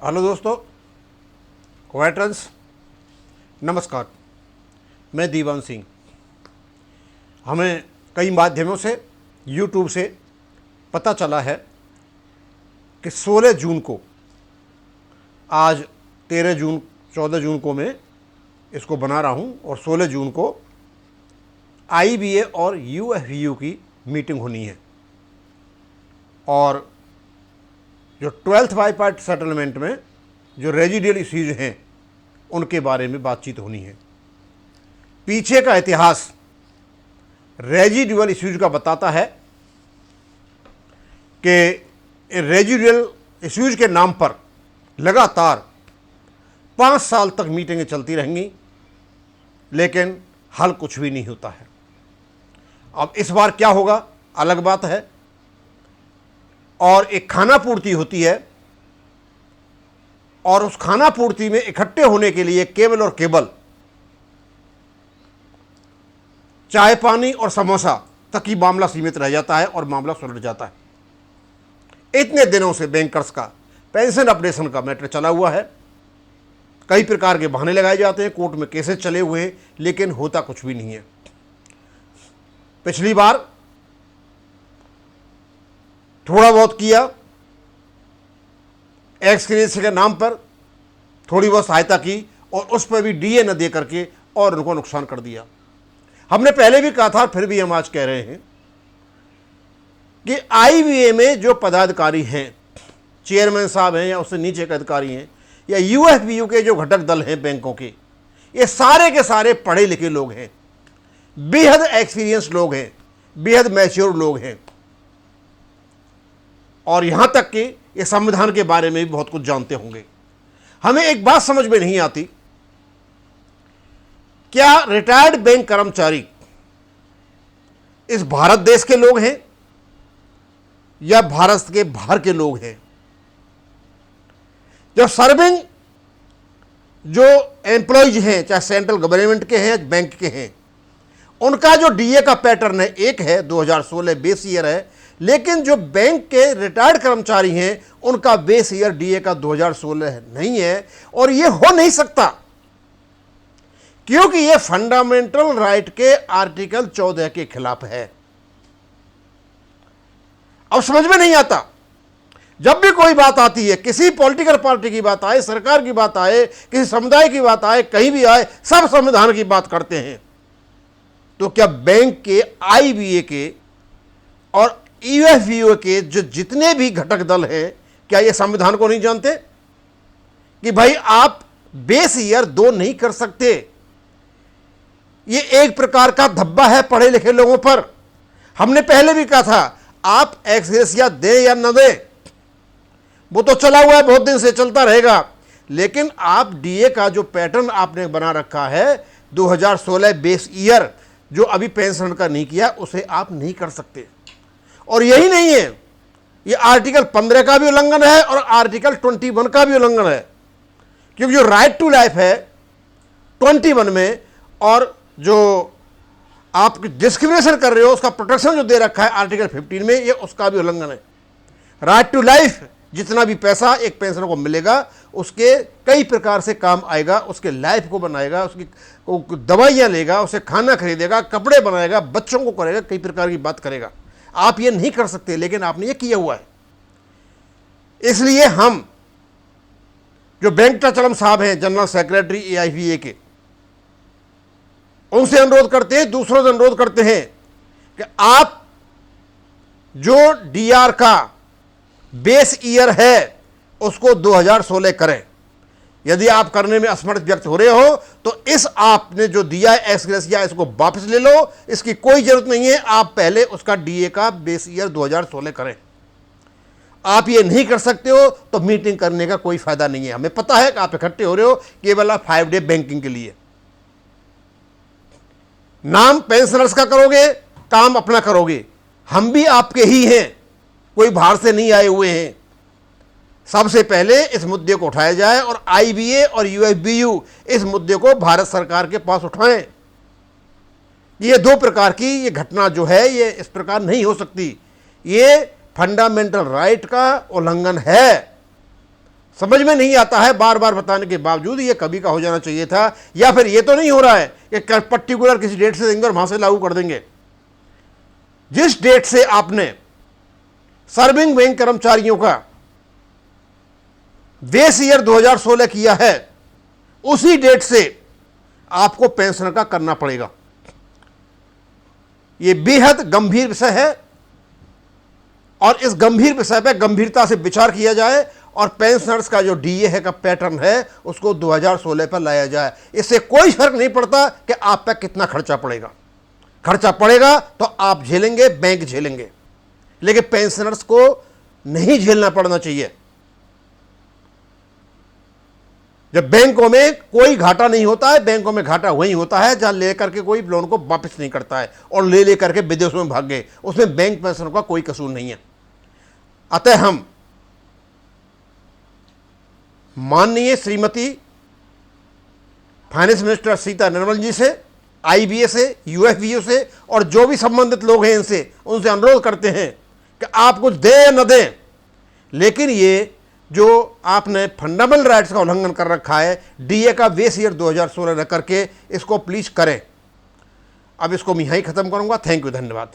Hello दोस्तों, क्वेटरन्स नमस्कार। मैं दीवान सिंह। हमें कई माध्यमों से यूट्यूब से पता चला है कि 16 जून को, आज 13 जून 14 जून को मैं इसको बना रहा हूँ और 16 जून को IBA और UFBU की मीटिंग होनी है और जो 12th बाईपार्ट सेटलमेंट में जो रेजिडियल इश्यूज हैं उनके बारे में बातचीत होनी है। पीछे का इतिहास रेजिडुअल इश्यूज का बताता है कि रेजिडुअल इश्यूज के नाम पर लगातार 5 साल तक मीटिंगें चलती रहेंगी, लेकिन हल कुछ भी नहीं होता है। अब इस बार क्या होगा अलग बात है। और एक खाना पूर्ति होती है और उस खाना पूर्ति में इकट्ठे होने के लिए केवल और केवल चाय पानी और समोसा तक ही मामला सीमित रह जाता है और मामला सुलझ जाता है। इतने दिनों से बैंकर्स का पेंशन अपडेशन का मैटर चला हुआ है। कई प्रकार के बहाने लगाए जाते हैं, कोर्ट में केसेस चले हुए हैं, लेकिन होता कुछ भी नहीं है। पिछली बार थोड़ा बहुत किया, एक्स ग्रेस के नाम पर थोड़ी बहुत सहायता की और उस पर भी DA न दे करके और उनको नुकसान कर दिया। हमने पहले भी कहा था, फिर भी हम आज कह रहे हैं कि IBA में जो पदाधिकारी हैं, चेयरमैन साहब हैं या उससे नीचे के अधिकारी हैं, या UFBU के जो घटक दल हैं बैंकों के, ये सारे के सारे पढ़े लिखे लोग हैं, बेहद एक्सपीरियंस लोग हैं, बेहद मैच्योर लोग हैं और यहां तक कि ये संविधान के बारे में भी बहुत कुछ जानते होंगे। हमें एक बात समझ में नहीं आती, क्या रिटायर्ड बैंक कर्मचारी इस भारत देश के लोग हैं या भारत के बाहर के लोग हैं? जो सर्विंग जो एम्प्लॉयज हैं, चाहे सेंट्रल गवर्नमेंट के हैं, बैंक के हैं, उनका जो DA का पैटर्न है एक है, 2016 बेस ईयर है, लेकिन जो बैंक के रिटायर्ड कर्मचारी हैं उनका बेस ईयर DA का 2016 नहीं है और ये हो नहीं सकता क्योंकि ये फंडामेंटल राइट के आर्टिकल 14 के खिलाफ है। अब समझ में नहीं आता, जब भी कोई बात आती है, किसी पॉलिटिकल पार्टी की बात आए, सरकार की बात आए, किसी समुदाय की बात आए, कहीं भी आए, सब संविधान की बात करते हैं। तो क्या बैंक के, IBA के और UFBU के जो जितने भी घटक दल हैं, क्या ये संविधान को नहीं जानते कि भाई आप बेस ईयर 2 नहीं कर सकते? ये एक प्रकार का धब्बा है पढ़े लिखे लोगों पर। हमने पहले भी कहा था, आप एक्स ग्रेसिया दे या न दे, वो तो चला हुआ है, बहुत दिन से चलता रहेगा, लेकिन आप DA का जो पैटर्न आपने बना रखा है 2016 बेस ईयर, जो अभी पेंशन का नहीं किया, उसे आप नहीं कर सकते। और यही नहीं है, ये आर्टिकल 15 का भी उल्लंघन है और आर्टिकल 21 का भी उल्लंघन है, क्योंकि जो राइट टू लाइफ है 21 में और जो आप डिस्क्रिमिनेशन कर रहे हो उसका प्रोटेक्शन जो दे रखा है आर्टिकल 15 में, ये उसका भी उल्लंघन है। राइट टू लाइफ, जितना भी पैसा एक पेंशनर को मिलेगा उसके कई प्रकार से काम आएगा, उसके लाइफ को बनाएगा, उसकी दवाइयाँ लेगा, उसे खाना खरीदेगा, कपड़े बनाएगा, बच्चों को करेगा, कई प्रकार की बात करेगा। आप ये नहीं कर सकते, लेकिन आपने ये किया हुआ है। इसलिए हम जो वेंकटाचलम साहब हैं, जनरल सेक्रेटरी AIBA के, उनसे अनुरोध करते हैं, दूसरों से अनुरोध करते हैं कि आप जो DR का बेस ईयर है उसको 2016 करें। यदि आप करने में असमर्थ व्यक्त हो रहे हो तो इस आपने जो दिया है एक्स ग्रेसिया, इसको वापस ले लो, इसकी कोई जरूरत नहीं है। आप पहले उसका DA का बेस ईयर 2016 करें। आप ये नहीं कर सकते हो तो मीटिंग करने का कोई फायदा नहीं है। हमें पता है कि आप इकट्ठे हो रहे हो केवल आप 5 डे बैंकिंग के लिए। नाम पेंशनर्स का करोगे, काम अपना करोगे। हम भी आपके ही हैं, कोई बाहर से नहीं आए हुए हैं। सबसे पहले इस मुद्दे को उठाया जाए और IBA और UFBU इस मुद्दे को भारत सरकार के पास उठाएं। ये 2 प्रकार की ये घटना जो है ये इस प्रकार नहीं हो सकती। ये फंडामेंटल राइट का उल्लंघन है समझ में नहीं आता है, बार बार बताने के बावजूद ये कभी का हो जाना चाहिए था। या फिर ये तो नहीं हो रहा है कि पर्टिकुलर किसी डेट से देंगे और वहां से लागू कर देंगे। जिस डेट से आपने सर्विंग बैंक कर्मचारियों का बेस ईयर 2016 किया है, उसी डेट से आपको पेंशन का करना पड़ेगा। यह बेहद गंभीर विषय है और इस गंभीर विषय पर गंभीरता से विचार किया जाए और पेंशनर्स का जो डीए है का पैटर्न है उसको 2016 पर लाया जाए। इससे कोई फर्क नहीं पड़ता कि आप पर कितना खर्चा पड़ेगा। खर्चा पड़ेगा तो आप झेलेंगे, बैंक झेलेंगे, लेकिन पेंशनर्स को नहीं झेलना पड़ना चाहिए। जब बैंकों में कोई घाटा नहीं होता है, बैंकों में घाटा वही होता है जहां लेकर के कोई लोन को वापस नहीं करता है और ले लेकर के विदेशों में भाग गए, उसमें बैंक पेंशनर का कोई कसूर नहीं है। अतः हम माननीय श्रीमती फाइनेंस मिनिस्टर सीता निर्मल जी से, आईबीए से, यूएफबीओ से और जो भी संबंधित लोग हैं इनसे, उनसे अनुरोध करते हैं कि आप कुछ दें या न दें, लेकिन ये जो आपने फंडामेंटल राइट्स का उल्लंघन कर रखा है, डीए का बेस ईयर 2016 न करके, इसको प्लीज करें। अब इसको मैं यहीं खत्म करूंगा। थैंक यू, धन्यवाद।